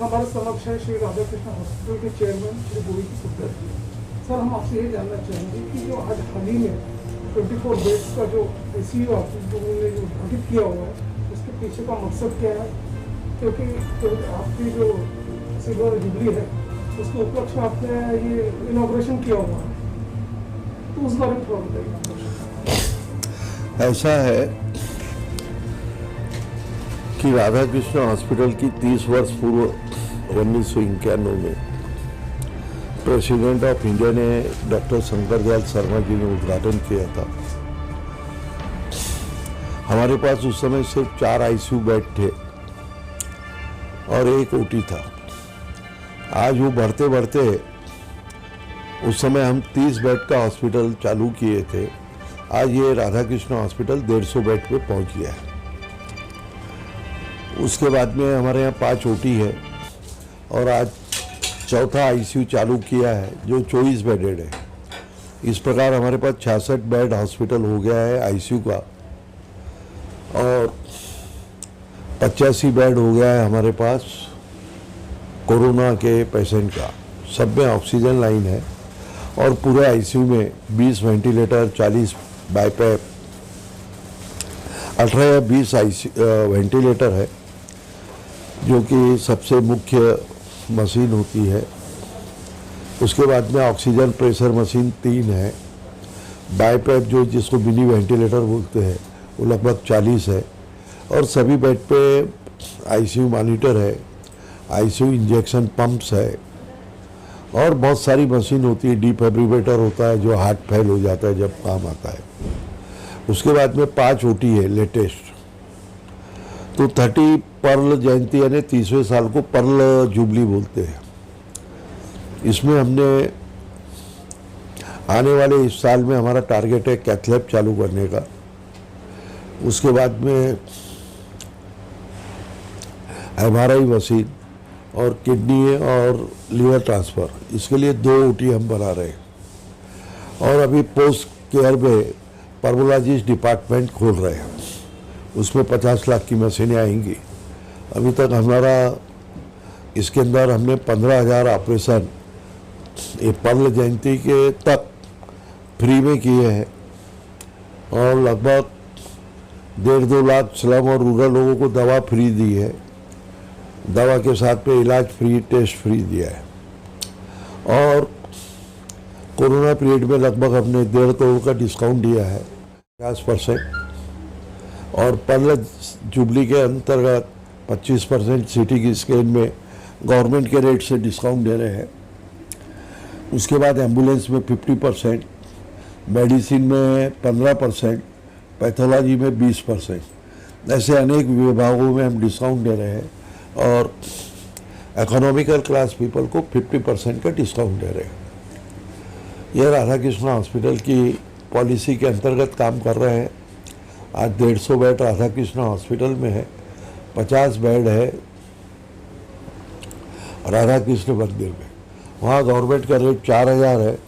हमारे समक्ष है श्री राधाकृष्ण हॉस्पिटल के चेयरमैन श्री गोविंद पुत्र जी। सर, हम आपसे ये जानना चाहेंगे कि जो आज हाल ही में 24 बेड्स का जो ICU आपने जो गठित किया हुआ है, उसके पीछे का मकसद क्या है? क्योंकि तो आपकी जो सिल्वर जुबली है उसके उपलक्ष्य में आपने ये इनॉग्रेशन किया हुआ है, तो उस बारे में थोड़ा बताइए। ऐसा है कि राधाकृष्ण हॉस्पिटल की 30 वर्ष पूर्व 1991 में प्रेसिडेंट ऑफ इंडिया ने डॉक्टर शंकर दयाल शर्मा जी ने उद्घाटन किया था। हमारे पास उस समय सिर्फ 4 ICU बेड थे और 1 OT था। आज वो बढ़ते बढ़ते उस समय हम 30 बेड का हॉस्पिटल चालू किए थे। आज ये राधाकृष्ण हॉस्पिटल 150 बेड पे पहुंच गया है। उसके बाद में हमारे यहाँ 5 OT है और आज चौथा ICU चालू किया है जो 24 बेडेड है। इस प्रकार हमारे पास 66 बेड हॉस्पिटल हो गया है ICU का और 85 बेड हो गया है हमारे पास कोरोना के पेशेंट का। सब में ऑक्सीजन लाइन है और पूरे ICU में 20 वेंटिलेटर, 40 बाईपैप, 18 या 20 वेंटिलेटर है जो कि सबसे मुख्य मशीन होती है। उसके बाद में ऑक्सीजन प्रेशर मशीन 3 है। बाईपैप जो जिसको मिनी वेंटिलेटर बोलते हैं वो लगभग 40 है और सभी बेड पे ICU मॉनिटर है, ICU इंजेक्शन पंप्स है और बहुत सारी मशीन होती है। डिफिब्रिलेटर होता है जो हार्ट फेल हो जाता है जब काम आता है। उसके बाद में 5 OT है लेटेस्ट। तो 30 पर्ल जयंती यानी 30वें साल को पर्ल जुबली बोलते हैं। इसमें हमने आने वाले इस साल में हमारा टारगेट है कैथ लैब चालू करने का। उसके बाद में MRI मशीन और किडनी और लीवर ट्रांसफ़र, इसके लिए 2 OT हम बना रहे हैं और अभी पोस्ट केयर में पर्वोलॉजिस्ट डिपार्टमेंट खोल रहे हैं। उसमें 50 लाख की मशीनें आएंगी। अभी तक हमारा इसके अंदर हमने 15,000 ऑपरेशन ये पर्ल जयंती के तक फ्री में किए हैं और लगभग 1.5-2 लाख स्लम और रूरल लोगों को दवा फ्री दी है। दवा के साथ में इलाज फ्री, टेस्ट फ्री दिया है और कोरोना पीरियड में लगभग हमने 1.5 करोड़ का डिस्काउंट दिया है 50% और पर्ल जुबली के अंतर्गत 25% सिटी की स्कैन में गवर्नमेंट के रेट से डिस्काउंट दे रहे हैं। उसके बाद एम्बुलेंस में 50%, मेडिसिन में 15%, पैथोलॉजी में 20%, ऐसे अनेक विभागों में हम डिस्काउंट दे रहे हैं और इकोनॉमिकल क्लास पीपल को 50% का डिस्काउंट दे रहे हैं। यह राधाकृष्ण हॉस्पिटल की पॉलिसी के अंतर्गत काम कर रहे हैं। आज 150 बेड राधाकृष्ण हॉस्पिटल में है, 50 बेड है राधाकृष्ण मंदिर में। वहाँ गवर्नमेंट का रेट 4,000 है,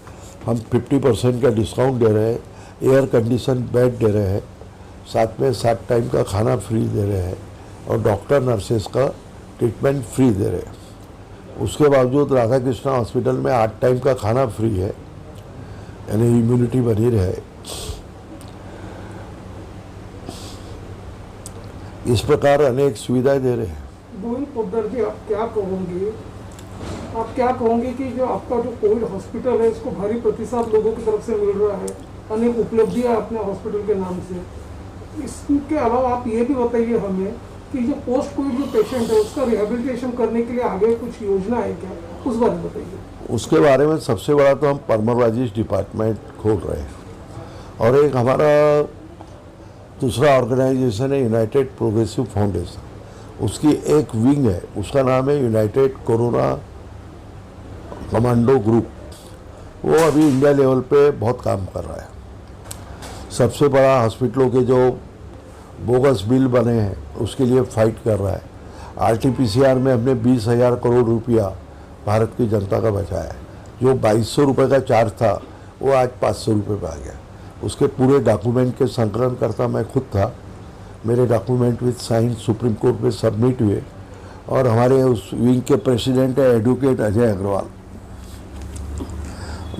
हम 50% का डिस्काउंट दे रहे हैं, एयर कंडीशन बेड दे रहे हैं, साथ में 7 टाइम का खाना फ्री दे रहे हैं और डॉक्टर नर्सेस का ट्रीटमेंट फ्री दे रहे हैं। उसके बावजूद राधाकृष्ण हॉस्पिटल में 8 टाइम का खाना फ्री है, यानी इम्यूनिटी बनी रहे। इस प्रकार अनेक सुविधाएं दे रहे हैं। गोविंद पोद्दार जी, आप क्या कहोगे कि जो आपका जो कोविड हॉस्पिटल है इसको भारी प्रतिसाद लोगों की तरफ से मिल रहा है, अनेक उपलब्धियां अपने हॉस्पिटल के नाम से। इसके अलावा आप ये भी बताइए हमें कि जो पोस्ट कोविड जो पेशेंट है उसका रिहेबिलिटेशन करने के लिए आगे कुछ योजना है क्या, उस बारे में बताइए। उसके बारे में सबसे बड़ा तो हम पर्मोलॉजिस्ट डिपार्टमेंट खोल रहे हैं और एक हमारा दूसरा ऑर्गेनाइजेशन है यूनाइटेड प्रोग्रेसिव फाउंडेशन, उसकी एक विंग है, उसका नाम है यूनाइटेड कोरोना कमांडो ग्रुप। वो अभी इंडिया लेवल पे बहुत काम कर रहा है। सबसे बड़ा हॉस्पिटलों के जो बोगस बिल बने हैं उसके लिए फाइट कर रहा है। RT-PCR में हमने 20,000 करोड़ रुपया भारत की जनता का बचाया है। जो 2200 रुपये का चार्ज था वो आज 500 रुपये पे आ गया। उसके पूरे डॉक्यूमेंट के संकलन करता मैं खुद था। मेरे document with sign Supreme Court में सबमिट हुए और हमारे उस विंग के प्रेसिडेंट है एडवोकेट अजय अग्रवाल,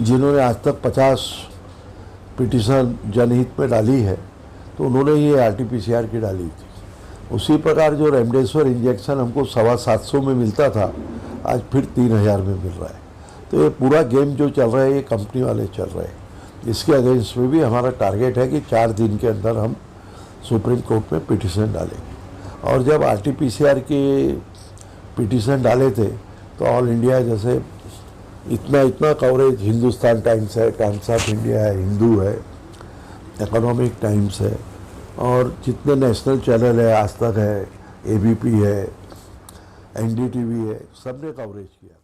जिन्होंने आज तक 50 पिटीशन जनहित में डाली है, तो उन्होंने ये RT-PCR की डाली थी। उसी प्रकार जो रेमडेसिविर इंजेक्शन हमको 750 में मिलता था, आज फिर 3000 में मिल रहा है। तो ये पूरा गेम जो चल रहा है ये कंपनी वाले चल रहे हैं। इसके अगेंस्ट में भी हमारा टारगेट है कि 4 दिन के अंदर हम सुप्रीम कोर्ट में पिटीशन डालेंगे। और जब RT-PCR के पिटीशन डाले थे तो ऑल इंडिया जैसे इतना कवरेज हिंदुस्तान टाइम्स है, टाइम्स ऑफ इंडिया है, हिंदू है, इकोनॉमिक टाइम्स है, और जितने नेशनल चैनल है, आज तक है, ABP है, NDTV है, सबने कवरेज किया।